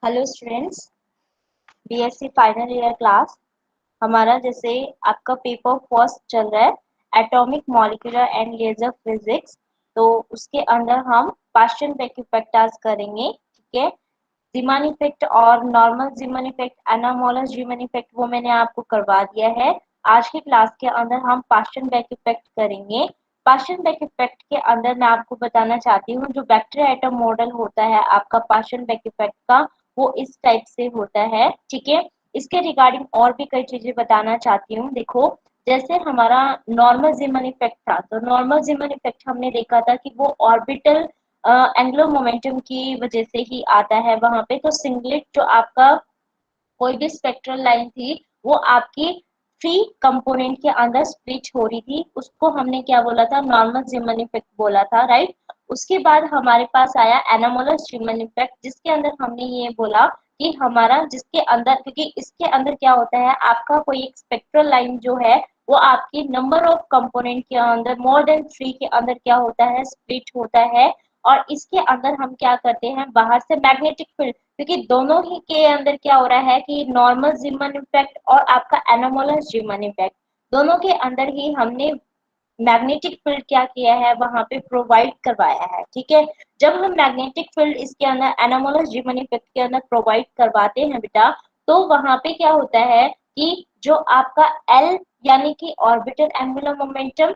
Hello students, BSc final year class. हमारा जैसे आपका पेपर फर्स्ट चल रहा है atomic molecular and laser physics. तो उसके अंदर हम पास्चन इफेक्ट करेंगे। ठीक है, जीमान इफेक्ट और normal Zeeman effect, anomalous Zeeman effect वो मैंने आपको करवा दिया है। आज की क्लास के अंदर हम पास्चन इफेक्ट करेंगे। पास्चन इफेक्ट के अंदर मैं आपको बताना चाहती हूँ, जो बैक्टीरिया एटम मॉडल होता है आपका पास्चन इफेक्ट का, वो इस टाइप से होता है। ठीक है, इसके रिगार्डिंग और भी कई चीजें बताना चाहती हूँ। देखो, जैसे हमारा नॉर्मल जीमन इफेक्ट था, तो नॉर्मल जीमन इफेक्ट हमने देखा था कि वो ऑर्बिटल एंगुलर मोमेंटम की वजह से ही आता है। वहां पे तो सिंगलेट जो आपका कोई भी स्पेक्ट्रल लाइन थी, वो आपकी थ्री कंपोनेंट के अंदर स्प्लिट हो रही थी, उसको हमने क्या बोला था, नॉर्मल जीमन इफेक्ट बोला था, राइट। उसके बाद हमारे पास आया एनामोलस जीमन इफेक्ट, जिसके अंदर हमने ये बोला कि हमारा जिसके अंदर, क्योंकि इसके अंदर क्या होता है, आपका कोई एक स्पेक्ट्रल लाइन जो है वो आपकी नंबर ऑफ कंपोनेंट के अंदर मोर देन थ्री के अंदर क्या होता है, स्प्लिट होता है। और इसके अंदर हम क्या करते हैं, बाहर से मैग्नेटिक फील्ड, क्योंकि दोनों ही के अंदर क्या हो रहा है कि नॉर्मल जीमन इफेक्ट और आपका एनामोलस जीमन इफेक्ट, दोनों के अंदर ही हमने मैग्नेटिक फील्ड क्या किया है, वहां पे प्रोवाइड करवाया है। ठीक है, जब हम मैग्नेटिक फील्ड इसके अंदर एनामोलस जीमन इफेक्ट के अंदर प्रोवाइड करवाते हैं बेटा, तो वहां पे क्या होता है कि जो आपका एल यानी कि orbital angular momentum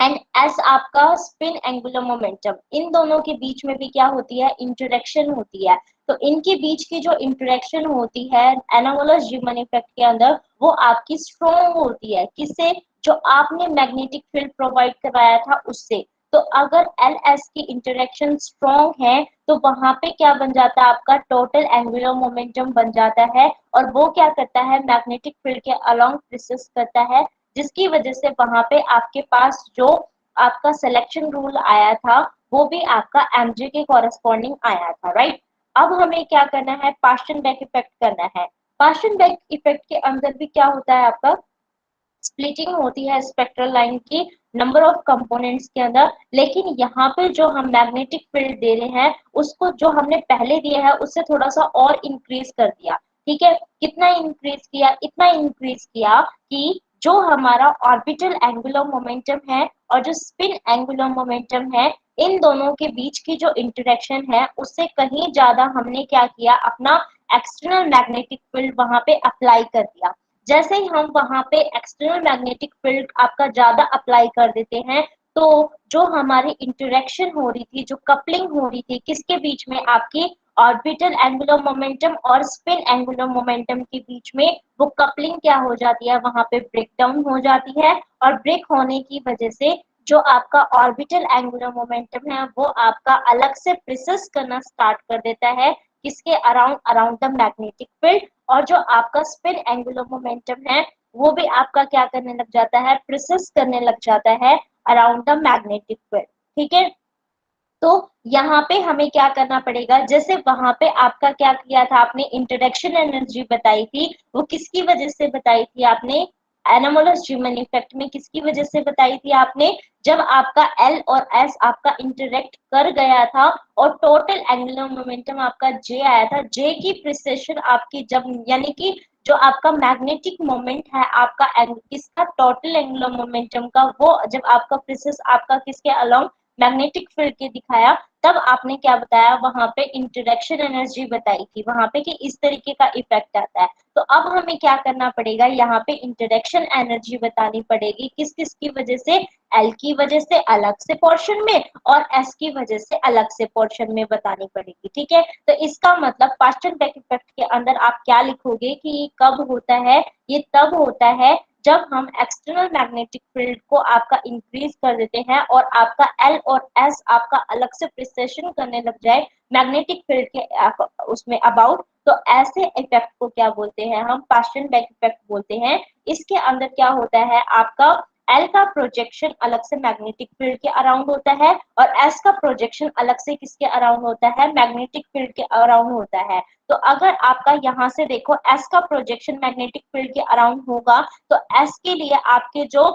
and S आपका स्पिन एंगुलर मोमेंटम, इन दोनों के बीच में भी क्या होती है, इंटरेक्शन होती है। तो इनके बीच की जो इंटरेक्शन होती है एनामोलस जीमन इफेक्ट के अंदर, वो आपकी स्ट्रॉन्ग होती है। किससे? जो आपने मैग्नेटिक फील्ड प्रोवाइड करवाया था उससे। तो अगर एल एस की इंटरेक्शन स्ट्रॉन्ग है, तो वहां पे क्या बन जाता है, आपका टोटल एंगुलर मोमेंटम बन जाता है, और वो क्या करता है, मैग्नेटिक फील्ड के अलोंग प्रेसिस करता है, जिसकी वजह से वहां पे आपके पास जो आपका सिलेक्शन रूल आया था, वो भी आपका एमजे के कॉरेस्पॉन्डिंग आया था, राइट। अब हमें क्या करना है, पास्चन बैक इफेक्ट करना है। पास्चन बैक इफेक्ट के अंदर भी क्या होता है, आपका स्प्लिटिंग होती है स्पेक्ट्रल लाइन की नंबर ऑफ कंपोनेंट्स के अंदर। लेकिन यहाँ पे जो हम मैग्नेटिक फील्ड दे रहे हैं, उसको जो हमने पहले दिया है उससे थोड़ा सा और इंक्रीज कर दिया। ठीक है, कितना इंक्रीज किया, इतना इंक्रीज किया कि जो हमारा ऑर्बिटल एंगुलर मोमेंटम है और जो स्पिन एंगुलर मोमेंटम है, इन दोनों के बीच की जो इंटरेक्शन है, उससे कहीं ज्यादा हमने क्या किया, अपना एक्सटर्नल मैग्नेटिक फील्ड वहां पे अप्लाई कर दिया। जैसे ही हम वहां पे एक्सटर्नल मैग्नेटिक फील्ड आपका ज्यादा अप्लाई कर देते हैं, तो जो हमारी इंटरेक्शन हो रही थी, जो कपलिंग हो रही थी, किसके बीच में, आपकी ऑर्बिटल एंगुलर मोमेंटम और स्पिन एंगुलर मोमेंटम के बीच में, वो कपलिंग क्या हो जाती है, वहां पे ब्रेक डाउन हो जाती है। और ब्रेक होने की वजह से जो आपका ऑर्बिटल एंगुलर मोमेंटम है, वो आपका अलग से प्रिसेस करना स्टार्ट कर देता है, किसके around, around the magnetic field. और जो आपका स्पिन एंगुलर मोमेंटम है, वो भी आपका क्या करने लग जाता है, प्रिसेस करने लग जाता है अराउंड द मैग्नेटिक फील्ड। ठीक है, तो यहाँ पे हमें क्या करना पड़ेगा, जैसे वहां पे आपका क्या किया था, आपने इंटरेक्शन एनर्जी बताई थी, वो किसकी वजह से बताई थी आपने, एनामोलस ह्यूमन इफेक्ट में किसकी वजह से बताई थी आपने, जब आपका एल और एस आपका इंटरेक्ट कर गया था और टोटल एंगुलर मोमेंटम आपका जे आया था, जे की प्रिसेशन आपकी जब, यानी कि जो आपका मैग्नेटिक मोमेंट है आपका किसका, टोटल एंगुलर मोमेंटम का, वो जब आपका प्रिसेस आपका किसके अलोंग, मैग्नेटिक फील्ड के दिखाया, तब आपने क्या बताया, वहां पे इंटरेक्शन एनर्जी बताई थी वहां पे कि इस तरीके का इफेक्ट आता है। तो अब हमें क्या करना पड़ेगा, यहाँ पे इंटरेक्शन एनर्जी बतानी पड़ेगी, किस किस की वजह से, एल की वजह से अलग से पोर्शन में और एस की वजह से अलग से पोर्शन में बतानी पड़ेगी। ठीक है, तो इसका मतलब पास्चन बैक इफेक्ट के अंदर आप क्या लिखोगे कि ये कब होता है, ये तब होता है जब हम एक्सटर्नल मैग्नेटिक फील्ड को आपका इंक्रीज कर देते हैं और आपका एल और एस आपका अलग से प्रिसेशन करने लग जाए मैग्नेटिक फील्ड के उसमें अबाउट, तो ऐसे इफेक्ट को क्या बोलते हैं, हम पास्चन बैक इफेक्ट बोलते हैं। इसके अंदर क्या होता है, आपका एल का प्रोजेक्शन अलग से मैग्नेटिक फील्ड के अराउंड होता है और एस का प्रोजेक्शन अलग से किसके अराउंड होता है, मैग्नेटिक फील्ड के अराउंड होता है। तो अगर आपका यहाँ से देखो एस का प्रोजेक्शन मैग्नेटिक फील्ड के अराउंड होगा, तो एस के लिए आपके जो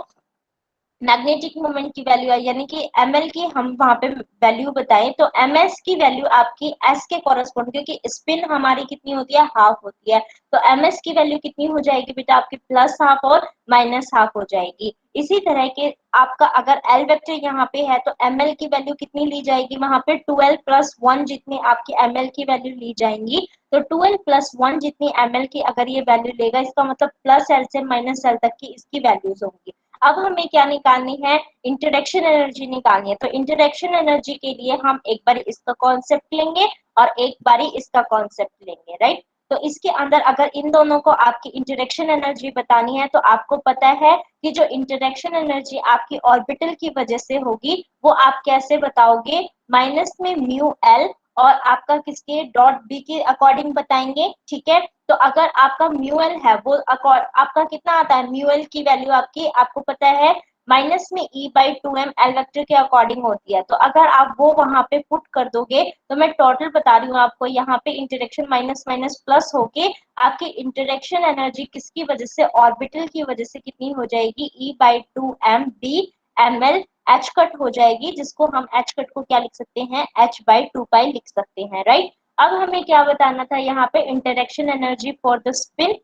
मैग्नेटिक मोमेंट की वैल्यू है, यानी कि ml की हम वहां पे वैल्यू बताएं तो ms की वैल्यू आपकी s के कॉरेस्पॉन्ड, क्योंकि स्पिन हमारी कितनी होती है, हाफ होती है, तो ms की वैल्यू कितनी हो जाएगी बेटा आपकी प्लस हाफ और माइनस हाफ हो जाएगी। इसी तरह के आपका अगर l वेक्टर यहाँ पे है तो ml की वैल्यू कितनी ली जाएगी, वहां पे 12 प्लस 1 जितनी आपकी ml की वैल्यू ली जाएंगी, तो 12 प्लस 1 जितनी ml की अगर ये वैल्यू लेगा, इसका मतलब प्लस एल से माइनस एल तक की इसकी वैल्यूज होंगी। अब हमें क्या निकालनी है, इंटरेक्शन एनर्जी निकालनी है। तो इंटरेक्शन एनर्जी के लिए हम एक बार इसका कॉन्सेप्ट लेंगे और एक बारी इसका कॉन्सेप्ट लेंगे, राइट। तो इसके अंदर अगर इन दोनों को आपकी इंटरेक्शन एनर्जी बतानी है तो आपको पता है कि जो इंटरेक्शन एनर्जी आपकी ऑर्बिटल की वजह से होगी वो आप कैसे बताओगे, माइनस में म्यू एल और आपका किसके डॉट बी के अकॉर्डिंग बताएंगे, ठीक है। तो अगर आपका म्यूएल है वो आपका कितना आता है, म्यूएल की वैल्यू आपकी आपको पता है माइनस में E/2m एल वेक्टर के अकॉर्डिंग होती है। तो अगर आप वो वहां पे पुट कर दोगे तो मैं टोटल बता रही हूँ आपको, यहाँ पे इंटरेक्शन माइनस माइनस प्लस होके आपकी इंटरेक्शन एनर्जी किसकी वजह से, ऑर्बिटल की वजह से कितनी हो जाएगी, E/2m B/ml एच कट हो जाएगी, जिसको हम एच कट को क्या लिख सकते हैं, h/2 लिख सकते हैं, राइट। अब हमें क्या बताना था यहाँ पे, interaction energy for the spin.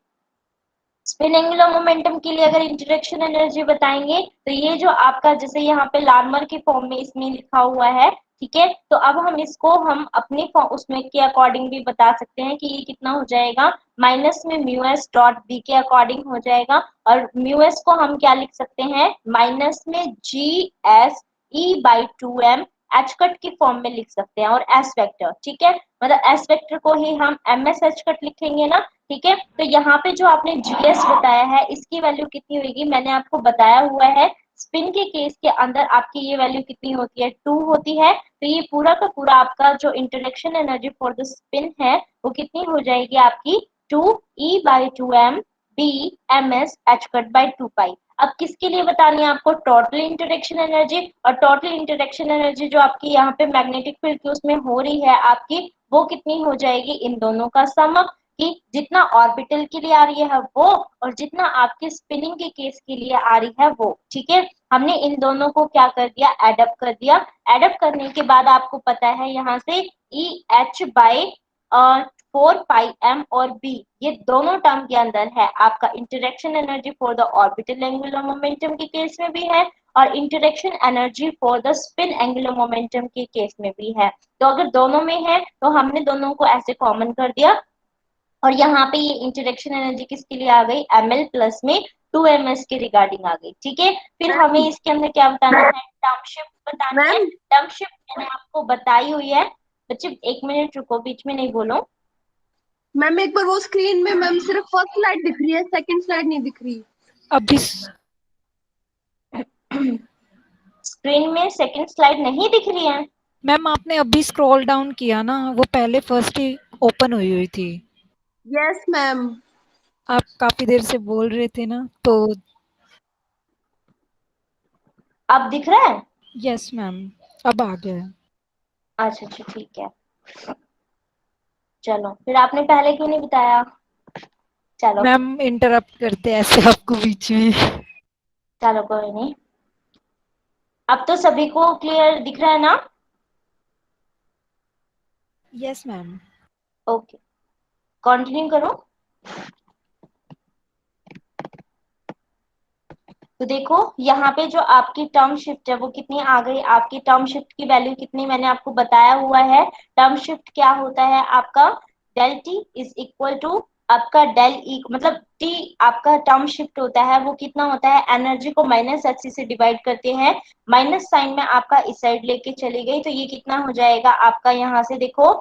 Spin angular momentum के लिए अगर इंटरेक्शन एनर्जी बताएंगे तो ये जो आपका जैसे यहाँ पे लार्मर के फॉर्म में इसमें लिखा हुआ है, ठीक है। तो अब हम इसको हम अपने उसमें के अकॉर्डिंग भी बता सकते हैं कि ये कितना हो जाएगा, माइनस में म्यू एस डॉट बी के अकॉर्डिंग हो जाएगा, और म्यू एस को हम क्या लिख सकते हैं, माइनस में G/S/E/2m एच कट की फॉर्म में लिख सकते हैं, और एस वेक्टर, ठीक है, मतलब एस वेक्टर को ही हम एम एस एच कट लिखेंगे ना, ठीक है। तो यहाँ पे जो आपने जीएस बताया है इसकी वैल्यू कितनी होगी, मैंने आपको बताया हुआ है, स्पिन के केस के अंदर आपकी ये वैल्यू कितनी होती है, 2 होती है। तो ये पूरा का पूरा आपका जो interaction energy for the spin है वो कितनी हो जाएगी आपकी, 2E/2m B/ms/h/2 पाई। अब किसके लिए बतानी है आपको, टोटल इंटरेक्शन एनर्जी, और टोटल इंटरेक्शन एनर्जी जो आपकी यहाँ पे मैग्नेटिक फील्ड की उसमें हो रही है आपकी, वो कितनी हो जाएगी, इन दोनों का सम, कि जितना ऑर्बिटल के लिए आ रही है वो और जितना आपके स्पिनिंग के केस के लिए आ रही है वो, ठीक है। हमने इन दोनों को क्या कर दिया, एडअप कर दिया। एडअप करने के बाद आपको पता है यहाँ से E H by 4 pi m और b, ये दोनों टर्म के अंदर है आपका interaction energy for the orbital angular momentum के केस में भी है, और interaction energy for the spin angular momentum के केस में भी है। तो अगर दोनों में है तो हमने दोनों को ऐसे कॉमन कर दिया, और यहाँ पे ये इंटरेक्शन एनर्जी किसके लिए आ गई, ml प्लस में 2ms के रिगार्डिंग आ गई, ठीक है। फिर हमें मैम इसके अंदर क्या बताना है, टर्म शिफ्ट बतानी है। मैम टर्म शिफ्ट मैंने आपको बताई हुई है, बच्चे 1 मिनट रुको, बीच में नहीं बोलो। मैम एक बार वो स्क्रीन में मैम सिर्फ फर्स्ट स्लाइड दिख रही है, सेकंड स्लाइड नहीं दिख रही। अभी स्क्रीन में सेकंड स्लाइड नहीं दिख रही है। मैम आपने अभी स्क्रॉल डाउन किया ना, वो पहले फर्स्ट ही ओपन हुई हुई थी। Yes ma'am. आप काफी देर से बोल रहे थे ना, तो अब दिख रहा है। यस मैम, अब आ गया है। अच्छा अच्छा ठीक है, चलो फिर आपने पहले क्यों नहीं बताया, चलो। मैम इंटरप्ट करते हैं ऐसे आपको बीच में। चलो कोई नहीं, अब तो सभी को क्लियर दिख रहा है ना। Yes ma'am. ओके, कंटिन्यू करो। तो देखो यहाँ पे जो आपकी टर्म शिफ्ट है वो कितनी आ गई, आपकी टर्म शिफ्ट की वैल्यू कितनी मैंने आपको बताया हुआ है। टर्म शिफ्ट क्या होता है आपका, del T is equal to आपका डेल ई, मतलब टी आपका टर्म शिफ्ट होता है वो कितना होता है, एनर्जी को माइनस एच से डिवाइड करते हैं, माइनस साइन में आपका इस साइड लेके चली गई तो ये कितना हो जाएगा आपका, यहाँ से देखो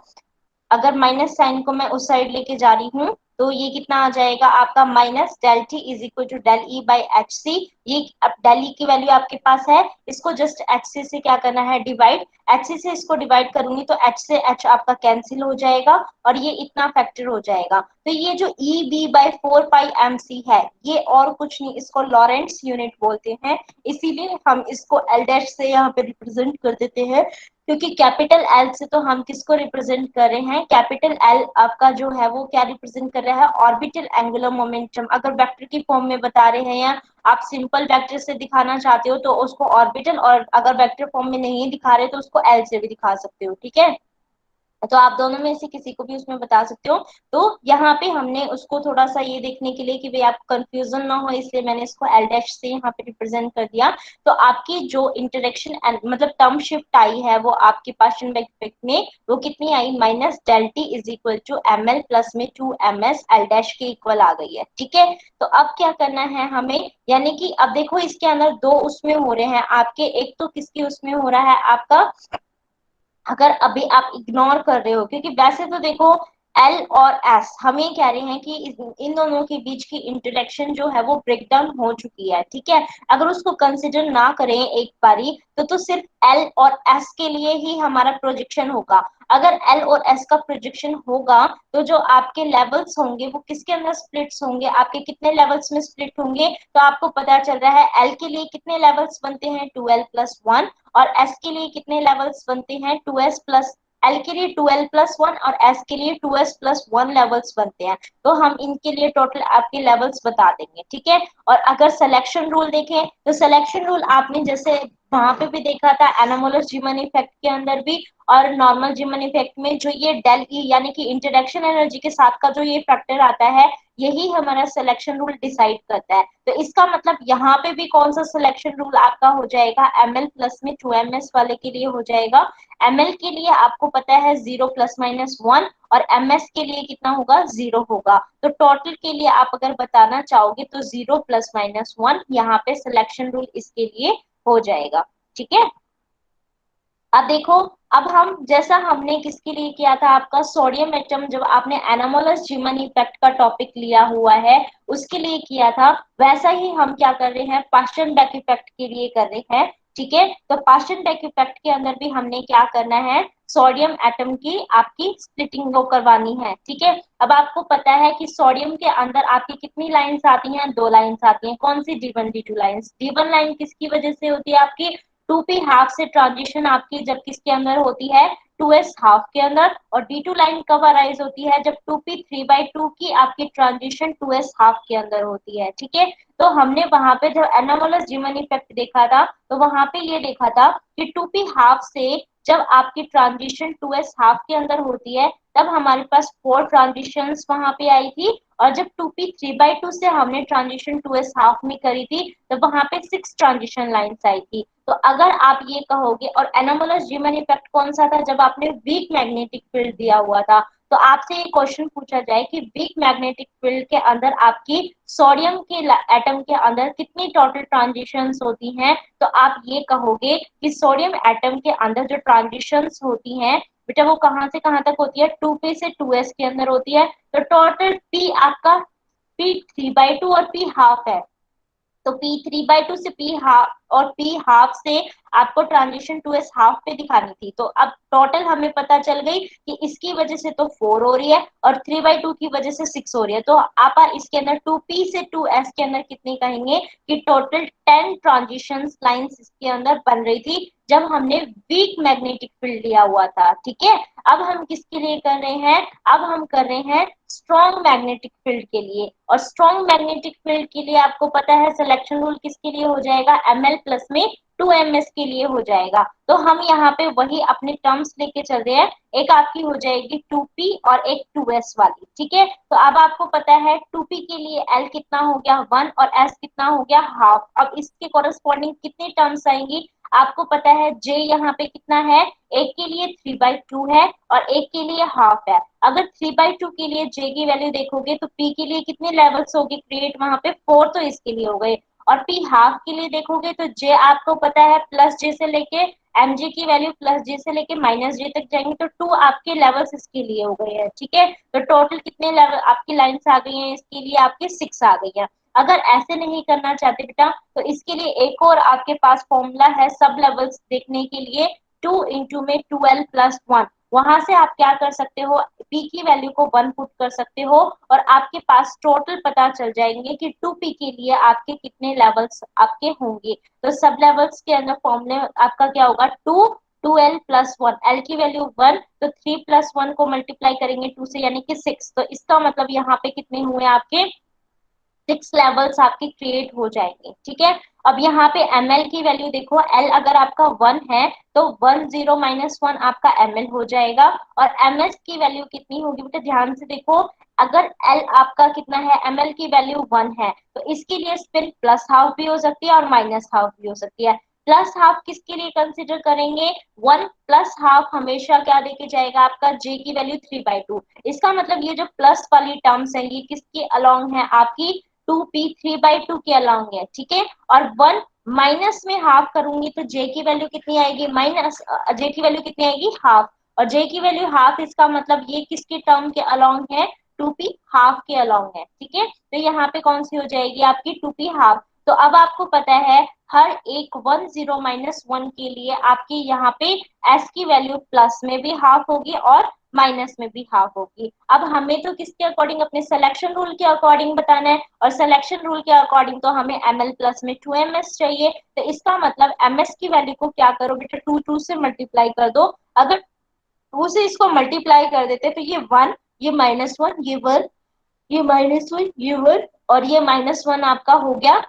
अगर माइनस साइन को मैं उस साइड लेके जा रही हूँ तो ये कितना आ जाएगा आपका, minus del T is equal to del E by H C. ये अब डेल ई की वैल्यू आपके पास है, इसको जस्ट एच सी से क्या करना है, डिवाइड, एच सी से इसको डिवाइड करूंगी तो एच से एच आपका कैंसिल हो जाएगा और ये इतना फैक्टर हो जाएगा। तो ये जो E B by 4 pi m c है ये और कुछ नहीं, इसको लॉरेंट्स यूनिट बोलते हैं, इसीलिए हम इसको एल डैश से यहाँ पे रिप्रेजेंट कर देते हैं, क्योंकि कैपिटल एल से तो हम किसको रिप्रेजेंट कर रहे हैं, कैपिटल एल आपका जो है वो क्या रिप्रेजेंट कर रहा है ऑर्बिटल एंगुलर मोमेंटम। अगर वेक्टर की फॉर्म में बता रहे हैं या आप सिंपल वेक्टर से दिखाना चाहते हो तो उसको ऑर्बिटल, और अगर वेक्टर फॉर्म में नहीं दिखा रहे तो उसको एल से भी दिखा सकते हो, ठीक है। तो आप दोनों में से किसी को भी उसमें बता सकते हो। तो यहाँ पे हमने उसको थोड़ा सा ये देखने के लिए कि भाई आप कंफ्यूजन ना हो, इसलिए मैंने इसको एल डैश से यहाँ पे रिप्रेजेंट कर दिया। तो आपकी जो इंटरेक्शन मतलब टर्म शिफ्ट आई है वो आपके पार्शियल इफेक्ट में वो कितनी आई, minus del T is equal to M L plus में 2 ms एल डैश के इक्वल आ गई है, ठीक है। तो अब क्या करना है हमें, यानी कि अब देखो इसके अंदर दो उसमें हो रहे हैं आपके, एक तो किसकी उसमें हो रहा है आपका, अगर अभी आप इग्नोर कर रहे हो, क्योंकि वैसे तो देखो एल और एस हमें कह रहे हैं कि इन दोनों के बीच की इंटरेक्शन जो है वो ब्रेक डाउन हो चुकी है, ठीक है। अगर उसको कंसिडर ना करें एक बारी तो सिर्फ एल और एस के लिए ही हमारा प्रोजेक्शन होगा। अगर एल और एस का प्रोजेक्शन होगा तो जो आपके लेवल्स होंगे वो किसके अंदर स्प्लिट्स होंगे, आपके कितने लेवल्स में स्प्लिट होंगे, तो आपको पता चल रहा है एल के लिए कितने लेवल्स बनते हैं 2l+1, और एस के लिए कितने लेवल्स बनते हैं 2s प्लस, एल के लिए 2l+1 और एस के लिए 2s+1 लेवल्स बनते हैं। तो हम इनके लिए टोटल आपके लेवल्स बता देंगे, ठीक है। और अगर सिलेक्शन रूल देखें तो सिलेक्शन रूल आपने जैसे वहां पे भी देखा था एनामोलस जीमन इफेक्ट के अंदर भी, और नॉर्मल जीमन इफेक्ट में जो ये डेल ई यानी कि इंटरेक्शन एनर्जी के साथ का जो ये फैक्टर आता है यही हमारा सिलेक्शन रूल डिसाइड करता है। तो इसका मतलब यहाँ पे भी कौन सा सिलेक्शन रूल आपका हो जाएगा, ml प्लस में 2ms वाले के लिए हो जाएगा। ml के लिए आपको पता है 0 ± 1 और ms के लिए कितना होगा 0 होगा। तो टोटल के लिए आप अगर बताना चाहोगे तो 0 ± 1 यहाँ पे सिलेक्शन रूल इसके लिए हो जाएगा, ठीक है। अब देखो, अब हम जैसा हमने किसके लिए किया था आपका सोडियम एटम, जब आपने एनामोलस जीमन इफेक्ट का टॉपिक लिया हुआ है उसके लिए किया था, वैसा ही हम क्या कर रहे हैं पास्टन-डक इफेक्ट के लिए कर रहे हैं, ठीक है। तो पास्टन-डक इफेक्ट के अंदर भी हमने क्या करना है, सोडियम एटम की आपकी स्प्लिटिंग वो करवानी है, ठीक है। अब आपको पता है कि सोडियम के अंदर आपकी कितनी लाइंस आती हैं, 2 लाइंस आती हैं। कौन सी, D1 D2 lines. D1 line किसकी वजह से होती है आपकी 2p हाफ से ट्रांजिशन आपकी जब किसके अंदर होती है 2s हाफ के अंदर, और D2 लाइन कब अराइज होती है जब 2p 3/2 की आपकी ट्रांजिशन 2s हाफ के अंदर होती है, ठीक है। तो हमने वहां पे जब एनामोलस जीमन इफेक्ट देखा था तो वहां पे ये देखा था कि 2p हाफ से जब आपकी ट्रांजिशन 2s हाफ के अंदर होती है तब हमारे पास 4 ट्रांजिशंस वहां पे आई थी, और जब 2p 3/2 से हमने ट्रांजिशन 2s हाफ में करी थी तो वहां पे 6 ट्रांजिशन लाइंस आई थी। तो अगर आप ये कहोगे, और एनामोलस जीमन इफेक्ट कौन सा था जब आपने वीक मैग्नेटिक फील्ड दिया हुआ था, तो आपसे ये क्वेश्चन पूछा जाए कि वीक मैग्नेटिक फील्ड के अंदर आपकी सोडियम के एटम के अंदर कितनी टोटल ट्रांजिशंस होती हैं, तो आप ये कहोगे कि सोडियम एटम के अंदर जो ट्रांजिशंस होती हैं बेटा वो कहाँ से कहाँ तक होती है 2p से 2s के अंदर होती है। तो टोटल p आपका p 3/2 और p हाफ है, तो p 3/2 से p हाफ और p हाफ से आपको ट्रांजिशन 2s हाफ पे दिखानी थी। तो अब टोटल हमें पता चल गई कि इसकी वजह से तो 4 हो रही है और 3/2 की वजह से 6 हो रही है। तो आप इसके अंदर 2p से 2s के अंदर कितनी कहेंगे कि टोटल 10 ट्रांजिशन लाइंस इसके अंदर बन रही थी जब हमने वीक मैग्नेटिक फील्ड लिया हुआ था, ठीक है। अब हम किसके लिए कर रहे हैं, अब हम कर रहे हैं स्ट्रॉन्ग मैग्नेटिक फील्ड के लिए, और स्ट्रॉन्ग मैग्नेटिक फील्ड के लिए आपको पता है सिलेक्शन रूल किसके लिए हो जाएगा ml प्लस में 2ms के लिए हो जाएगा। तो हम यहाँ पे वही अपने टर्म्स लेके चल रहे हैं, एक आपकी हो जाएगी 2p और एक 2s वाली, ठीक है। तो अब आपको पता है 2p के लिए l कितना हो गया 1 और s कितना हो गया हाफ। अब इसके कोरस्पॉन्डिंग कितनी टर्म्स आएंगी, आपको पता है j यहाँ पे कितना है, एक के लिए 3/2 है और एक के लिए हाफ है। अगर 3/2 के लिए j की वैल्यू देखोगे तो p के लिए कितने लेवल्स होगी क्रिएट, वहां पे 4 तो इसके लिए हो गए, और p हाफ के लिए देखोगे तो j आपको पता है प्लस j से लेके mj की वैल्यू प्लस j से लेके माइनस j तक जाएंगे, तो 2 आपके लेवल्स इसके लिए हो गए हैं, ठीक है। तो टोटल कितने लेवल आपकी लाइंस आ गई हैं, इसके लिए आपके 6 आ गई हैं। अगर ऐसे नहीं करना चाहते बेटा तो इसके लिए एक और आपके पास फॉर्मूला है सब लेवल्स देखने के लिए, 2 इंटू में 2l+1, वहां से आप क्या कर सकते हो p की वैल्यू को 1 पुट कर सकते हो और आपके पास टोटल पता चल जाएंगे कि 2p के लिए आपके कितने लेवल्स आपके होंगे। तो सब लेवल्स के अंदर फॉर्मूले आपका क्या होगा 2 2l प्लस 1, l की वैल्यू 1, तो 3 प्लस 1 को मल्टीप्लाई करेंगे 2 से यानी कि 6, तो इसका मतलब यहाँ पे कितने हुए आपके 6 लेवल्स आपके क्रिएट हो जाएंगे। ठीक है, अब यहाँ पे ml की वैल्यू देखो, l अगर आपका 1 है तो 1 0 माइनस 1 आपका ml हो जाएगा, और ms की वैल्यू कितनी होगी बेटा, ध्यान से देखो, अगर l आपका कितना है, ml की वैल्यू 1 है, तो इसके लिए स्पिन प्लस हाफ भी हो सकती है और माइनस हाफ भी हो सकती है। प्लस हाफ किसके लिए कंसिडर करेंगे, 1 प्लस हाफ हमेशा क्या देके जाएगा आपका, j की वैल्यू 3/2। इसका मतलब ये जो प्लस वाली टर्म्स है ये किसके अलोंग है, आपकी 2p 3/2 के अलोंग है। ठीक है, और 1 माइनस में हाफ करूंगी तो j की वैल्यू कितनी आएगी, माइनस j की वैल्यू कितनी आएगी, हाफ, और j की वैल्यू हाफ, इसका मतलब ये किसके टर्म के अलोंग है, 2p हाफ के अलोंग है। ठीक है, तो यहाँ पे कौन सी हो जाएगी आपकी 2p हाफ। तो अब आपको पता है हर एक 1 0 माइनस 1 के लिए आपकी यहाँ पे s की वैल्यू प्लस में भी हाफ होगी और माइनस में भी हाफ होगी। अब हमें तो किसके अकॉर्डिंग, अपने सिलेक्शन रूल के अकॉर्डिंग बताना है, और सिलेक्शन रूल के अकॉर्डिंग तो हमें ml प्लस में 2ms चाहिए, तो इसका मतलब ms की वैल्यू को क्या करो बेटा, 2 से मल्टीप्लाई कर दो। अगर 2 से इसको मल्टीप्लाई कर देते तो ये 1, ये -1, ये 1, ये -1, ये 1, और ये -1 आपका हो गया।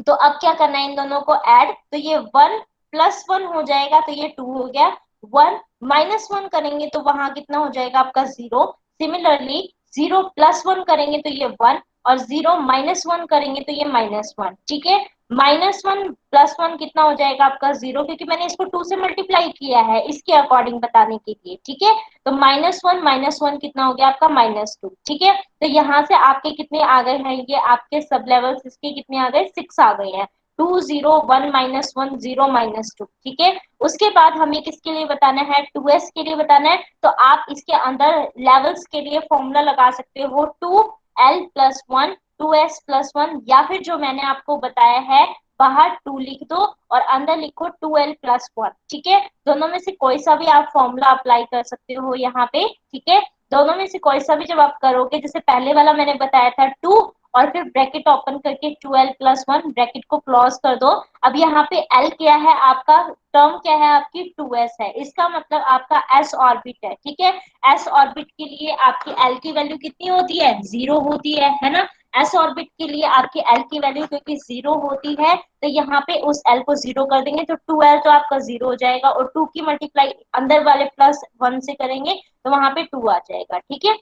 तो अब क्या करना है, इन दोनों को ऐड, तो ये 1 प्लस 1 हो जाएगा, तो ये 2 हो गया। 1 माइनस 1 करेंगे तो वहां कितना हो जाएगा आपका 0। सिमिलरली 0 प्लस 1 करेंगे तो ये 1, और 0 माइनस 1 करेंगे तो ये -1। ठीक है, -1 प्लस 1 कितना हो जाएगा आपका 0, क्योंकि मैंने इसको 2 से मल्टीप्लाई किया है इसके अकॉर्डिंग बताने के लिए। ठीक है, तो -1 कितना हो गया आपका -2। ठीक है, तो यहाँ से आपके कितने आ गए हैं, ये आपके सब लेवल्स इसके कितने आ गए, 6 आ गए हैं। 2 0 1 -1 0 -2। ठीक है, उसके बाद हमें किसके लिए बताना है, 2s के लिए बताना है, तो आप इसके अंदर लेवल्स के लिए फॉर्मूला लगा सकते हो, 2l प्लस 1 2s प्लस 1, या फिर जो मैंने आपको बताया है बाहर 2 लिख दो और अंदर लिखो 2l प्लस 1। ठीक है, दोनों में से कोई सा भी आप फॉर्मूला अप्लाई कर सकते हो यहाँ पे। ठीक है, दोनों में से कोई सा भी जब आप करोगे, जैसे पहले वाला मैंने बताया था 2 और फिर ब्रैकेट ओपन करके 2l प्लस 1, ब्रैकेट को क्लोज कर दो। अब यहाँ पे l क्या है आपका, टर्म क्या है आपकी 2s है, इसका मतलब आपका s ऑर्बिट है। ठीक है, s ऑर्बिट के लिए आपकी l की वैल्यू कितनी होती है, 0 होती है ना। s ऑर्बिट के लिए आपकी l की वैल्यू क्योंकि 0 होती है, तो यहाँ पे उस l को 0 कर देंगे तो 2l तो आपका 0 हो जाएगा, और 2 की मल्टीप्लाई अंदर वाले प्लस 1 से करेंगे तो वहां पे 2 आ जाएगा। ठीक है,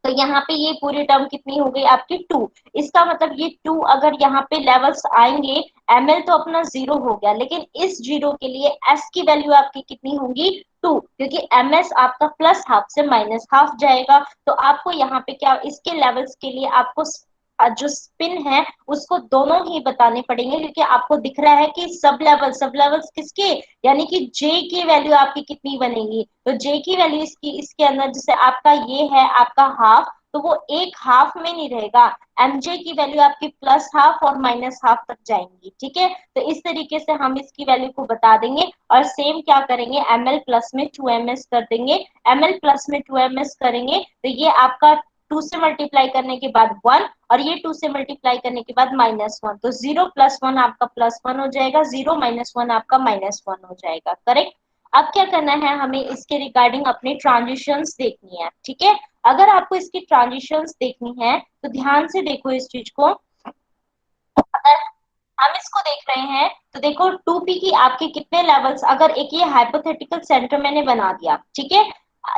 तो यहाँ पे ये पूरी टर्म कितनी हो गई आपकी 2। इसका मतलब ये 2 अगर यहाँ पे लेवल्स आएंगे, ml तो अपना 0 हो गया, लेकिन इस 0 के लिए s की वैल्यू आपकी कितनी होगी 2, क्योंकि ms आपका प्लस हाफ से माइनस हाफ जाएगा। तो आपको यहाँ पे क्या, इसके लेवल्स के लिए आपको जो स्पिन है उसको दोनों ही बताने पड़ेंगे, क्योंकि आपको दिख रहा है कि सब लेवल्स किसके, यानी कि j की वैल्यू आपकी कितनी बनेगी, तो j की वैल्यू इसके अंदर, जैसे आपका ये है आपका हाफ, तो वो एक हाफ में नहीं रहेगा, mj की वैल्यू आपकी प्लस हाफ और माइनस हाफ तक जाएंगी। ठीक है, तो इस तरीके से हम इसकी वैल्यू को बता देंगे, और सेम क्या करेंगे, ml प्लस में 2ms कर देंगे। ml प्लस में 2ms करेंगे तो ये आपका 2 से मल्टीप्लाई करने के बाद 1, और ये 2 से मल्टीप्लाई करने के बाद -1, तो 0 प्लस 1 आपका प्लस 1 हो जाएगा, 0 -1 आपका -1 हो जाएगा। करेक्ट। अब क्या करना है, हमें इसके रिगार्डिंग अपनी ट्रांजिशंस देखनी है। ठीक है, अगर आपको इसकी ट्रांजिशंस देखनी है तो ध्यान से देखो इस चीज को। अगर हम इसको देख रहे हैं तो देखो 2p की आपके कितने लेवल्स, अगर एक ये हाइपोथेटिकल सेंटर मैंने बना दिया, ठीक है,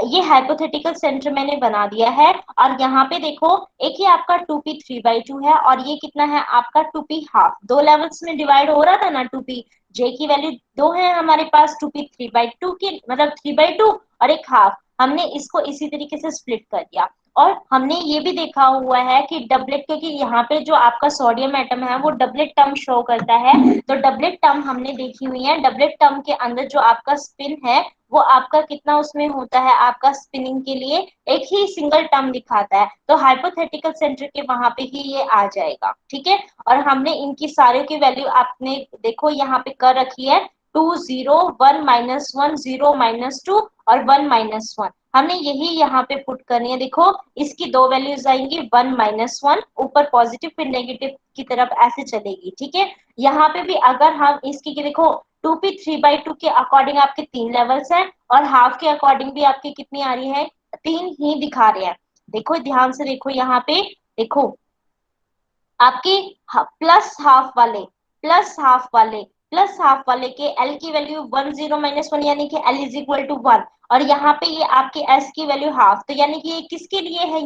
ये हाइपोथेटिकल सेंटर मैंने बना दिया है, और यहाँ पे देखो एक ही आपका 2p 3/2 है, और ये कितना है आपका 2p हाफ, दो लेवल्स में डिवाइड हो रहा था ना 2p, j की वैल्यू दो है हमारे पास, 2p 3/2 की मतलब 3/2 और एक हाफ, हमने इसको इसी तरीके से स्प्लिट कर दिया। और हमने ये भी देखा हुआ है कि डबलेट, क्योंकि यहाँ पे जो आपका सोडियम एटम है वो डबलेट टर्म शो करता है, तो डबलेट टर्म हमने देखी हुई है, डबलेट टर्म के अंदर जो आपका स्पिन है वो आपका कितना उसमें होता है, आपका स्पिनिंग के लिए एक ही सिंगल टर्म दिखाता है, तो हाइपोथेटिकल सेंटर के वहां पे ही ये आ जाएगा। ठीक है, और हमने इनकी सारे की वैल्यू आपने देखो यहाँ पे कर रखी है, 2 0 1 -1 0 -2 और 1 -1, हमने यही यहाँ पे पुट करनी है। देखो इसकी दो वैल्यूज आएंगी, 1 -1 ऊपर पॉजिटिव फिर नेगेटिव की तरफ ऐसे चलेगी। ठीक है, यहाँ पे भी अगर हम इसकी देखो 2p3/2 के अकॉर्डिंग आपके 3 लेवल्स हैं और हाफ के अकॉर्डिंग भी आपके कितनी आ रही है, 3 ही दिखा रहे हैं। देखो ध्यान से देखो, यहाँ पे देखो आपके प्लस हाफ वाले के एल की वैल्यू 1 0 -1 यानी कि एल इज इक्वल टू 1, और यहाँ पे ये आपके एस की वैल्यू हाफ, तो यानी कि ये किसके लिए है,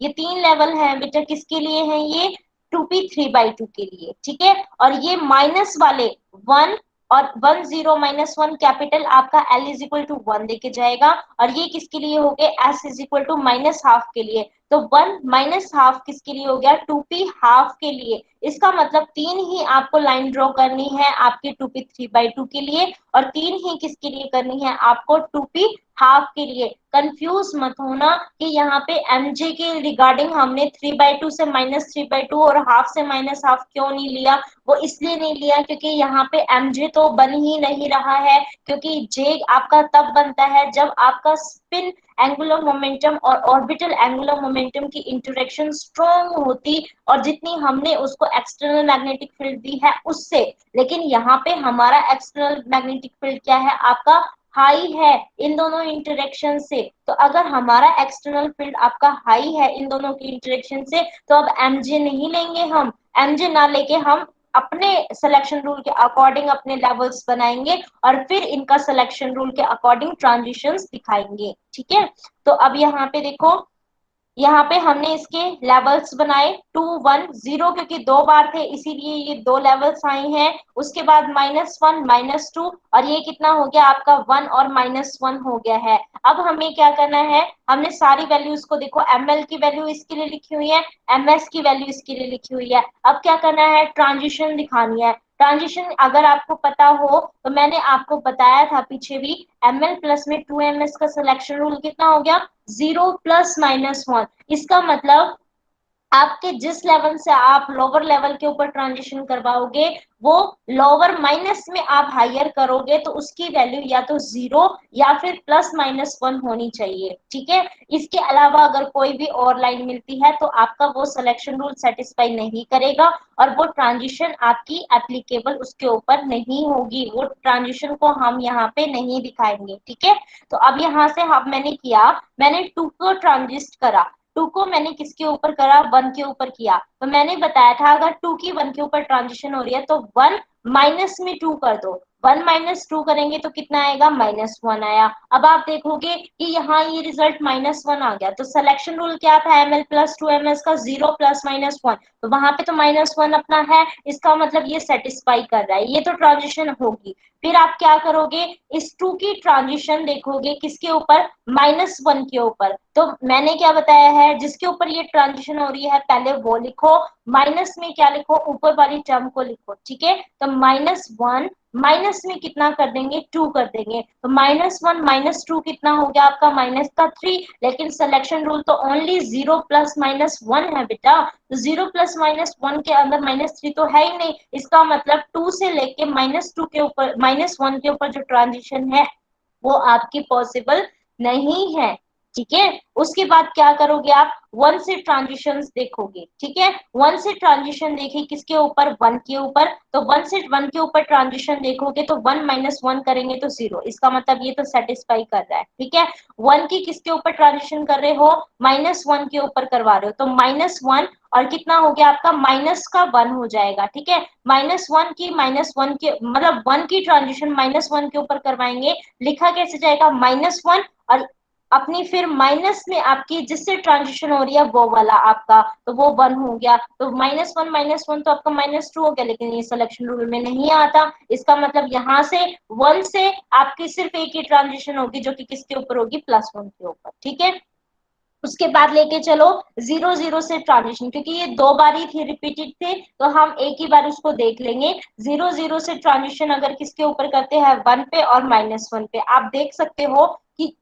ये तीन लेवल है बेटा, किसके लिए है ये 2p3/2 के लिए, ठीक है। और ये माइनस वाले 1 और 1 0 -1 कैपिटल आपका एल इज इक्वल टू 1 देके जाएगा, और ये किसके लिए हो गए, S is equal to minus half के लिए, तो 1 माइनस हाफ किसके लिए हो गया, 2p हाफ के लिए। इसका मतलब 3 ही आपको लाइन ड्रॉ करनी है आपके 2p3/2 के लिए, और 3 ही किसके लिए करनी है आपको 2p हाफ के लिए। कंफ्यूज मत होना कि यहाँ पे mj के रिगार्डिंग हमने 3/2 से -3/2 और हाफ से माइनस हाफ क्यों नहीं लिया, वो इसलिए नहीं लिया क्योंकि यहाँ पे mj तो बन ही नहीं रहा है, क्योंकि j आपका तब बनता है जब आपका स्पिन एंगुलर मोमेंटम और ऑर्बिटल एंगुलर मोमेंटम की इंटरेक्शन स्ट्रॉन्ग होती, और जितनी हमने उसको एक्सटर्नल मैग्नेटिक फील्ड दी है उससे। लेकिन यहाँ पे हमारा एक्सटर्नल मैग्नेटिक फील्ड क्या है आपका, हाई है इन दोनों इंटरेक्शन से। तो अगर हमारा एक्सटर्नल फील्ड आपका हाई है इन दोनों की इंटरेक्शन से, तो अब mj नहीं लेंगे, हम mj ना लेके हम अपने सिलेक्शन रूल के अकॉर्डिंग अपने लेवल्स बनाएंगे, और फिर इनका सिलेक्शन रूल के अकॉर्डिंग ट्रांजिशंस दिखाएंगे, ठीक है। तो अब यहाँ पे देखो, यहाँ पे हमने इसके लेवल्स बनाए 2 1 0, क्योंकि 2 बार थे इसीलिए ये 2 लेवल्स आए हैं। उसके बाद -1 -2, और ये कितना हो गया आपका 1 और -1 हो गया है। अब हमें क्या करना है, हमने सारी वैल्यूज को देखो, ml की वैल्यू इसके लिए लिखी हुई है, ms की वैल्यू इसके लिए लिखी हुई है। अब क्या करना है, ट्रांजिशन दिखानी है। ट्रांजिशन अगर आपको पता हो तो मैंने आपको बताया था पीछे भी, ml प्लस में 2ms का सिलेक्शन रूल कितना हो गया, 0 + -1। इसका मतलब आपके जिस लेवल से आप लोअर लेवल के ऊपर ट्रांजिशन करवाओगे, वो लोअर माइनस में आप हायर करोगे, तो उसकी वैल्यू या तो 0 या फिर +-1 होनी चाहिए, ठीक है। इसके अलावा अगर कोई भी और लाइन मिलती है तो आपका वो सिलेक्शन रूल सेटिस्फाई नहीं करेगा, और वो ट्रांजिशन आपकी एप्लीकेबल उसके ऊपर नहीं होगी, वो ट्रांजिशन को हम यहाँ पे नहीं दिखाएंगे, ठीक है। तो अब यहाँ से हम मैंने किया, मैंने 2 को ट्रांजिस्ट करा, 2 को मैंने किसके ऊपर करा, 1 के ऊपर किया। तो मैंने बताया था अगर 2 की 1 के ऊपर ट्रांजिशन हो रही है तो 1 माइनस में 2 कर दो, 1 - 2 करेंगे तो कितना आएगा, -1 आया। अब आप देखोगे कि यहाँ ये रिजल्ट -1 आ गया, तो सिलेक्शन रूल क्या था, ml + 2ms का 0 + -1, तो वहां पे तो -1 अपना है, इसका मतलब ये सेटिस्फाई कर रहा है, ये तो ट्रांजिशन होगी। फिर आप क्या करोगे, इस 2 की ट्रांजिशन देखोगे किसके ऊपर, -1 के ऊपर। तो मैंने क्या बताया है, जिसके ऊपर ये ट्रांजिशन हो रही है पहले वो लिखो, माइनस में क्या लिखो, ऊपर वाली टर्म को लिखो, ठीक है। तो -1 माइनस में कितना कर देंगे, 2 कर देंगे, तो -1 - 2 कितना हो गया आपका, -3। लेकिन सिलेक्शन रूल तो ओनली 0 + -1 है बेटा, तो 0 + -1 के अंदर -3 तो है ही नहीं। इसका मतलब 2 से लेके -2 के ऊपर, -1 के ऊपर जो ट्रांजिशन है वो आपकी पॉसिबल नहीं है, ठीक है। उसके बाद क्या करोगे आप, 1 से ट्रांजिशंस देखोगे, ठीक है। 1 से ट्रांजिशन देखी किसके ऊपर, 1 के ऊपर, तो 1 से 1 के ऊपर ट्रांजिशन देखोगे तो 1 - 1 करेंगे तो 0, इसका मतलब ये तो सेटिस्फाई कर रहा है, ठीक है। 1 की किसके ऊपर ट्रांजिशन कर रहे हो, -1 के ऊपर करवा रहे हो, तो -1 और कितना हो गया आपका, माइनस का 1 हो जाएगा, ठीक है। -1 की -1 के मतलब 1 की ट्रांजिशन -1 के ऊपर करवाएंगे, लिखा कैसे जाएगा, -1, और अपनी फिर माइनस में आपकी जिससे ट्रांजिशन हो रही है वो वाला आपका, तो वो 1 हो गया, तो -1 तो आपका -2 हो गया, लेकिन ये सिलेक्शन रूल में नहीं आता। इसका मतलब यहाँ से 1 से आपकी सिर्फ एक ही ट्रांजिशन होगी, जो कि किसके ऊपर होगी, +1 के ऊपर, ठीक है। उसके बाद लेके चलो 0 0 से ट्रांजिशन, क्योंकि ये 2 बार ही थे, रिपीटेड थे, तो हम एक ही बार उसको देख लेंगे। 0 0 से ट्रांजिशन अगर किसके ऊपर करते हैं, 1 पे और -1 पे, आप देख सकते हो कि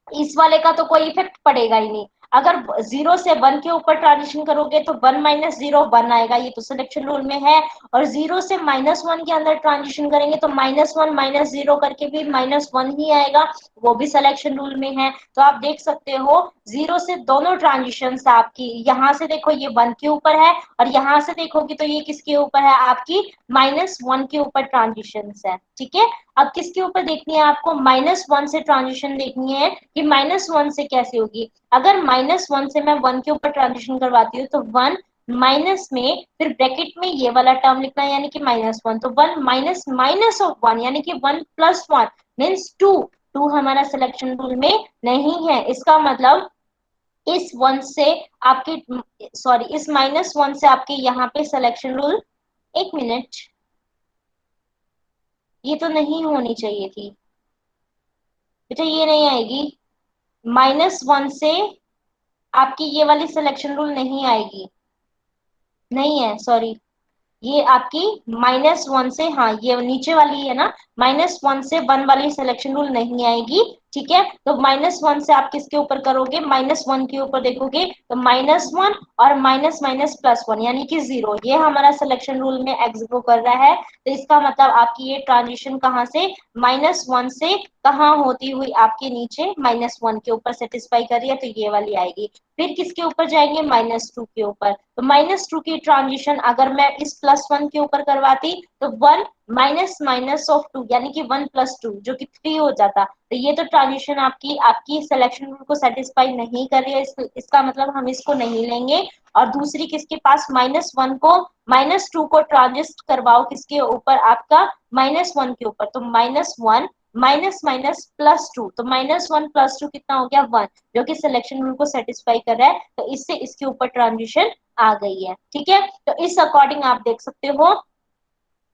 इस वाले का तो कोई इफेक्ट पड़ेगा ही नहीं। अगर 0 से 1 के ऊपर ट्रांजिशन करोगे तो 1 - 0 1 आएगा, ये तो सिलेक्शन रूल में है। और 0 से -1 के अंदर ट्रांजिशन करेंगे तो -1 - 0 करके भी -1 ही आएगा, वो भी सिलेक्शन रूल में है। तो आप देख सकते हो जीरो से दोनों ट्रांजिशन आपकी, यहाँ से देखो ये 1 के ऊपर है और यहाँ से देखोगे तो ये किसके ऊपर है, आपकी -1 के ऊपर ट्रांजिशन है। ठीक है, अब किसके ऊपर देखनी है आपको, -1 से ट्रांजिशन देखनी है कि -1 से कैसे होगी। अगर -1 से मैं 1 के ऊपर ट्रांजिशन करवाती हूँ तो 1 माइनस में फिर ब्रैकेट में ये वाला टर्म लिखना है यानी कि -1, तो 1 माइनस माइनस ऑफ 1 यानी कि 1 + 1 मीन्स 2। 2 हमारा सिलेक्शन रूल में नहीं है, इसका मतलब इस 1 से आपके सॉरी इस -1 से आपके यहाँ पे सिलेक्शन रूल, एक मिनट, ये तो नहीं होनी चाहिए थी बेटा, ये नहीं आएगी। -1 से आपकी ये वाली सिलेक्शन रूल नहीं आएगी, नहीं है, सॉरी, ये आपकी -1 से, हाँ ये नीचे वाली है ना, -1 से 1 वाली सिलेक्शन रूल नहीं आएगी। ठीक है, तो -1 से आप किसके ऊपर करोगे, -1 के ऊपर देखोगे तो -1 और माइनस माइनस +1 यानी कि 0, ये हमारा सिलेक्शन रूल में एग्जिक्यूट कर रहा है। तो इसका मतलब आपकी ये ट्रांजिशन कहाँ से, -1 से कहाँ होती हुई आपके नीचे -1 के ऊपर सेटिस्फाई कर रही है, तो ये वाली आएगी। फिर किसके ऊपर जाएंगे, -2 के ऊपर, तो -2 की ट्रांजिशन अगर मैं इस +1 के ऊपर करवाती तो 1 माइनस माइनस ऑफ 2 यानी कि 1 + 2 जो कि 3 हो जाता। तो ये तो ट्रांजिशन आपकी आपकी सिलेक्शन रूल को सेटिस्फाई नहीं कर रही है, इसका मतलब हम इसको नहीं लेंगे। और दूसरी किसके पास, -1 को -2 को ट्रांजिस्ट करवाओ किसके ऊपर, आपका -1 के ऊपर, तो -1 माइनस माइनस +2, तो -1 + 2 कितना हो गया, 1, जो कि सिलेक्शन रूल को सेटिस्फाई कर रहा है। तो इससे इसके ऊपर ट्रांजिशन आ गई है। ठीक है, तो इस अकॉर्डिंग आप देख सकते हो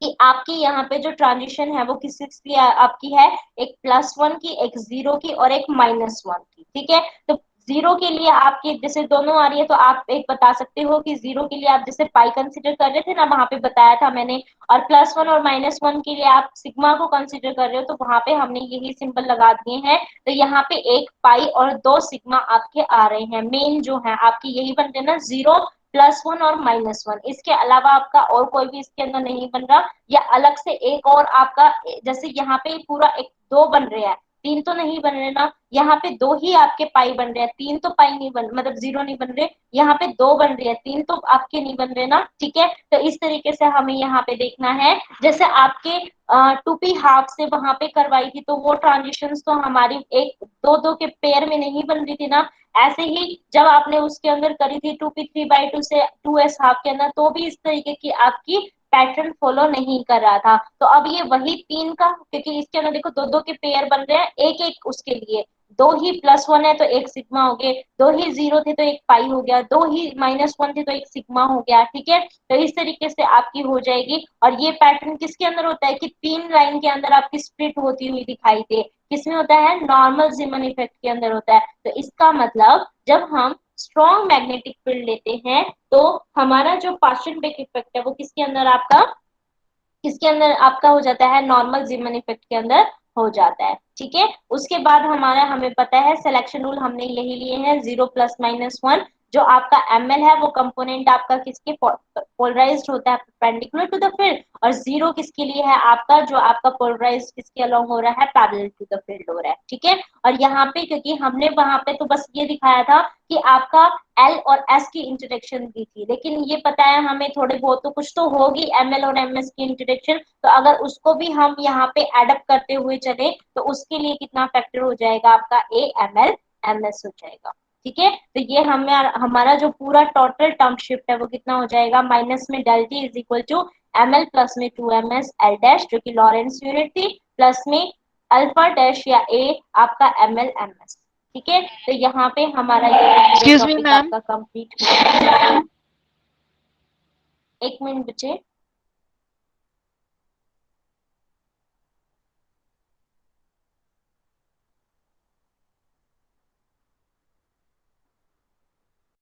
कि आपकी यहाँ पे जो ट्रांजिशन है वो किस किसकी आपकी है, एक +1 की, एक 0 की और एक -1 की। ठीक है, तो 0 के लिए आपकी जैसे दोनों आ रही है तो आप एक बता सकते हो कि 0 के लिए आप जैसे पाई कंसिडर कर रहे थे ना, वहां पे बताया था मैंने, और +1 और -1 के लिए आप सिग्मा को कंसिडर कर रहे हो तो वहां पे हमने यही सिंबल लगा दिए हैं। तो यहाँ पे एक पाई और 2 सिग्मा आपके आ रहे हैं, मेन जो है आपकी यही बनते हैं ना, 0 +1 और -1, इसके अलावा आपका और कोई भी इसके अंदर नहीं बन रहा। या अलग से एक और आपका, जैसे यहाँ पे पूरा एक 2 बन रहे हैं, 3 तो नहीं बन रहे ना, यहाँ पे 2 ही आपके पाई बन रहे हैं, 3 तो पाई नहीं बन, मतलब 0 नहीं बन रहे, यहाँ पे 2 बन रहे हैं, 3 तो आपके नहीं बन रहे ना। ठीक है, तो इस तरीके से हमें यहाँ पे देखना है, जैसे आपके 2p हाफ से वहां पे करवाई थी तो वो ट्रांजिशन तो हमारी एक 2-2 के पेयर में नहीं बन रही थी ना। ऐसे ही जब आपने उसके अंदर करी थी 2p3/2 से 2s हाफ के अंदर, तो भी इस तरीके की आपकी पैटर्न फॉलो नहीं कर रहा था। तो अब ये वही 3 का, क्योंकि इसके अंदर देखो 2-2 के पेयर बन रहे हैं, एक एक उसके लिए, 2 ही +1 है तो एक सिग्मा हो गए, 2 ही 0 थे तो एक पाई हो गया, 2 ही -1 थे तो एक सिग्मा हो गया। ठीक है, तो इस तरीके से आपकी हो जाएगी। और ये पैटर्न किसके अंदर होता है कि 3 लाइन के अंदर आपकी स्प्लिट होती हुई दिखाई दे, किसमें होता है, नॉर्मल जीमन इफेक्ट के अंदर होता है। तो इसका मतलब जब हम स्ट्रॉन्ग मैग्नेटिक फील्ड लेते हैं तो हमारा जो पार्शियल बेक इफेक्ट है वो किसके अंदर आपका, किसके अंदर आपका हो जाता है, नॉर्मल जीमन इफेक्ट के अंदर हो जाता है। ठीक है, उसके बाद हमारा हमें पता है सिलेक्शन रूल हमने यही लिए हैं, 0 + -1, जो आपका ml है वो कंपोनेंट आपका किसके पोलराइज्ड होता है, परपेंडिकुलर टू द फील्ड, और 0 किसके लिए है आपका, जो आपका पोलराइज्ड किसके अलोंग हो रहा है, पैरेलल टू द फील्ड हो रहा है। ठीक है, और यहाँ पे क्योंकि हमने वहां पे तो बस ये दिखाया था कि आपका एल और एस की इंटरेक्शन दी थी, लेकिन ये पता है हमें थोड़े बहुत तो कुछ तो होगी एमएल और एमएस की इंटरेक्शन, तो अगर उसको भी हम यहाँ पे एडअप करते हुए चले तो उसके लिए कितना फैक्टर हो जाएगा आपका, A M L M S हो जाएगा। ठीक है, तो ये हमें हमारा जो पूरा टोटल टर्म शिफ्ट है वो कितना हो जाएगा, माइनस में del T is equal to M L plus में 2ms एल डैश जो कि लॉरेंस यूनिट थी, प्लस में अल्फा डैश या ए आपका एम एल एम एस। ठीक है, तो यहाँ पे हमारा ये पूरा एक्सक्यूज मी टॉपिक मैम, आपका कंप्लीट हो गया। एक मिनट बचे।